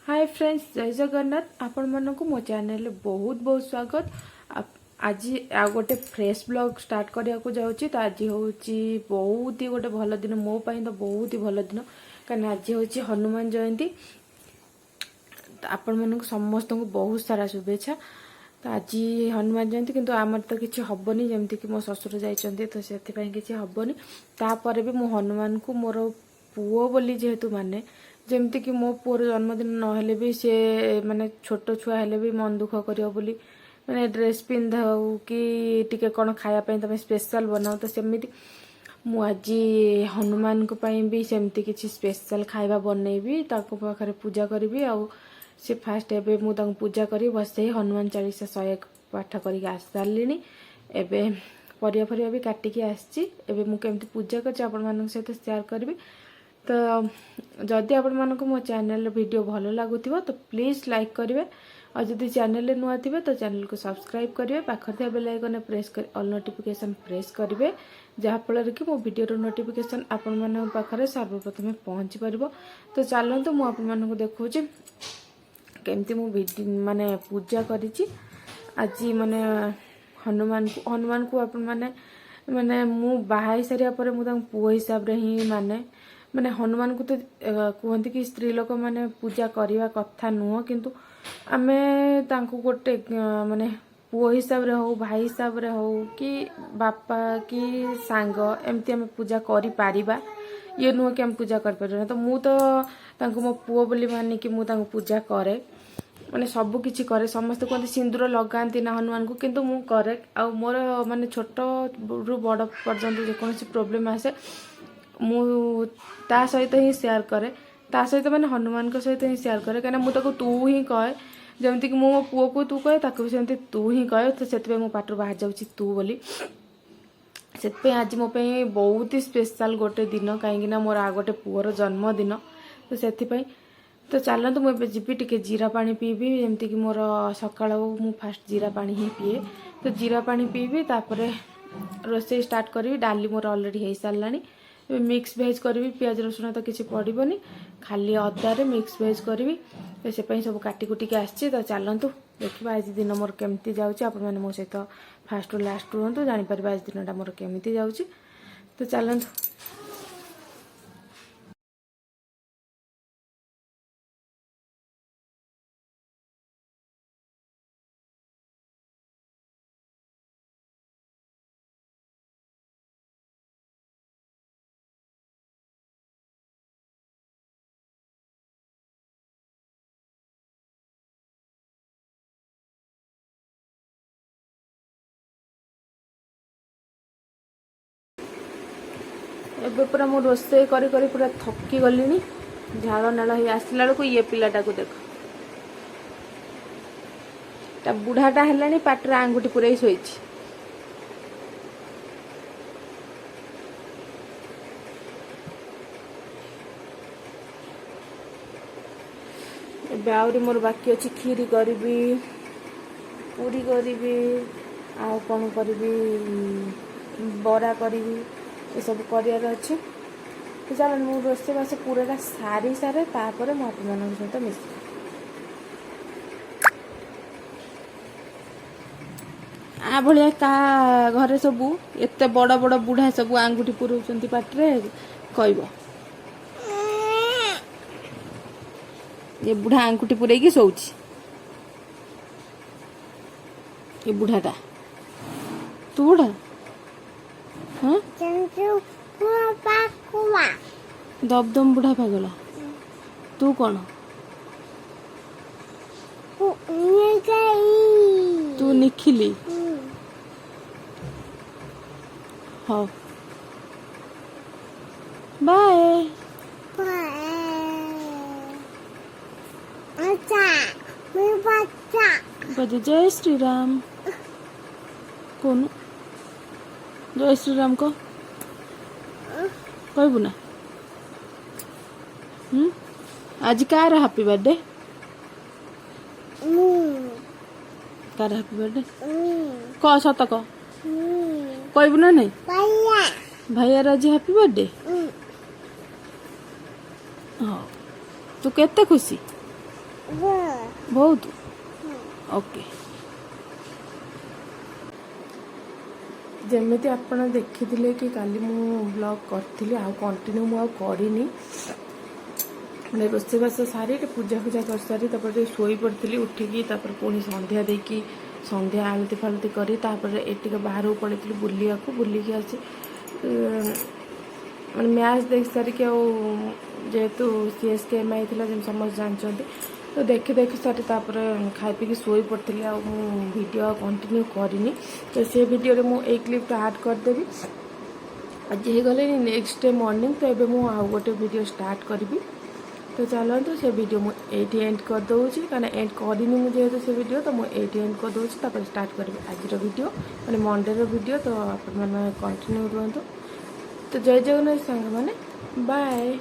Hi friends, जय जगन्नाथ। आपण मानक मो चैनल बहुत बहुत स्वागत। आज आ गोटे फ्रेश ब्लॉग स्टार्ट करिया को जाउची। तो आज होची बहुत ही गोटे भल दिन मो पई, तो बहुत ही भल दिन कारण आज होची हनुमान जयंती। तो आपण मानक समस्त को बहुत सारा शुभेच्छा। तो आज हनुमान जयंती किंतु आमर तो किसी हबनी, जमती कि मो ससुर जाइछन्ती, तो सेति पई किसी हबनी। तापर भी मो हनुमान को मोर पुओ बोली जेहेतु माने, जमती कि मो पुअर जन्मदिन नहेले भी सी माने छोट छुआ हेले भी मन दुख करियो बोली, माने ड्रेस पिंधाऊ कि टिके कौन खाया तमें स्पेशल बनाओ। तो सेमती मु आज हनुमान को पाई भी सेमती किसी स्पेशल खाଇବା बनैबी, ताको पाखरे पूजा करी। आउ से फास्ट एबे मु ताको पूजा करी बसे हनुमान चालीसा 101 पाठ करी आस सारलिनी। एबे परिया फरिया भी काटिकी आसची। एबे मु केमती पूजा करछि आपण मानक सहित शेयर करबी। तो जदि आपण मानक मो चैनल वीडियो भलो लागुथिबो तो प्लीज लाइक करिवे, और जदि चैनल नुआ थिबे तो चैनल को सब्सक्राइब करिवे। पाखर थिबा बेल आइकन प्रेस कर ऑल नोटिफिकेशन प्रेस करिवे, जहा फल कि मो वीडियो रो नोटिफिकेशन आपण मानक पाखरे सर्वप्रथम पहुंच परिबो। तो चलंतु मु आपण मानक देखौची केमती मु माने पूजा करिछि आज। माने हनुमान को आपण माने मु बाहाई सारिया पर मु तांग पुओ हिसाब रे ही माने हनुमान को तो कहते कि स्त्री लोक माने पूजा करवा कथा नुह, किंतु आमे तांको गोटे माने पुओ हिसाब रे हो, भाई हिसाब रे हो, कि बापा कि सांग एमती आमे पूजा करि पारिबा। ये नुह कि आम पूजा कर पारिबा। तो मु तो तांको मो पुओ बोली मानी कि मु तांको पूजा करे, माने सब किछि करे। समस्त कहते सिंदूर लगाती ना हनुमान को, किंतु मु करे। आ मोर माने छोट रु बड़ पर्यंत जेकोसी प्रोब्लेम आसे मु ता सहित ही शेयर करे, ता सहित माने हनुमान को सहित ही शेयर करे। कहीं मुझे तू ही कहे, जमती कि मो पुओ को तू कहे, ताको भी सेमती तू ही कहे। तो से मो पाटर बाहर जाऊँगी तू बोली। से आज मो पे बहुत ही स्पेशल गोटे दिन, कहीं मोर आ गोटे पुअर जन्मदिन। तो से तो चलते मुझे जी टे जीरा पानी पीबी, जमती कि मोर सकाल मु फास्ट जीरा पानी ही पीए। तो जीरा पानी पीबी, तापर रोसे स्टार्ट करी। डाली मोर ऑलरेडी हो सारा। मिक्स भेज करी, पियाज रसुण तो किसी पड़ोनी, खाली अदारे मिक्स भेज करी। तो से सब काटी कुटिक आसी। तो चलतु देखा आज दिन मोर केमती जाऊँगी। आपण मैंने मो सहित फास्ट रु लास्ट रुहतु, जापर आज दिनटा मोर केमती जाऊँगी। तो चलतु एबे पूरा मो रोसे करी करी पूरा थकी गलिनी। झाड़ नाल ही आसला बेलू ये पिलाटा को देख, ता बुढ़ाटा है पाटर आंगुठी पूरा शोई। आहरी मोर बाकी अच्छी खीरी करी, पूरी करी, आ कौन करी, बरा करी, ये सब कर अच्छे। तो चल मु रोसे बास पूरा सारी सारे तापर मो आप सहित मिस आ भाया का घरे सबू एत बड़ बड़ बुढ़ा सब आंगुठी पुराउछन्ती पाटरे कहब। ये बुढ़ा आंगुठी पुरैकी शोची। ये बुढ़ाटा तू बुढ़ा, हाँ दबदम बुढ़ा पागला। तू कौन? तू निखिली। हाँ बाय। बजे जय श्री राम। कौन जय श्री राम को कहबू ना? आज car happy birthday? Car happy birthday कह सत कह कहबू ना? नहीं भैया आज हैप्पी बर्थडे। हाँ तू केते खुशी? बहुत ओके जमी आप देखी कि काली मु ब्लॉग करी आ कंटिन्यू मुझे मैंने रोषेबास सारी पूजा पूजा कर सारी शोई पड़ी उठिकी पुणी संध्या देकी संध्या आलती फालती करी ये बाहर पड़े बुलिया बुलिकी आसी मैंने मैच देख सारिक जेहेतु CSK MI थी जब समस्त जानते तो देखी देखी सारी खाई पी शोई पड़ी आ वीडियो कंटिन्यू करनी तो से वीडियो मुझे क्लिप ऐड करदेवी आज हो गले नेक्स्ट डे मॉर्निंग तो ये मुझे आउ गोटे वीडियो स्टार्ट करी तो चलते से वीडियो मुझे एंड कर दूसरी कहीं एंड करनी मुझे से वीडियो तो मुझे एंड कर दूसरी स्टार्ट करी आज वीडियो मैंने मंडे वीडियो तो आप कंटिन्यू रुहतु तो जय जगन्नाथ सांग मैंने बाय।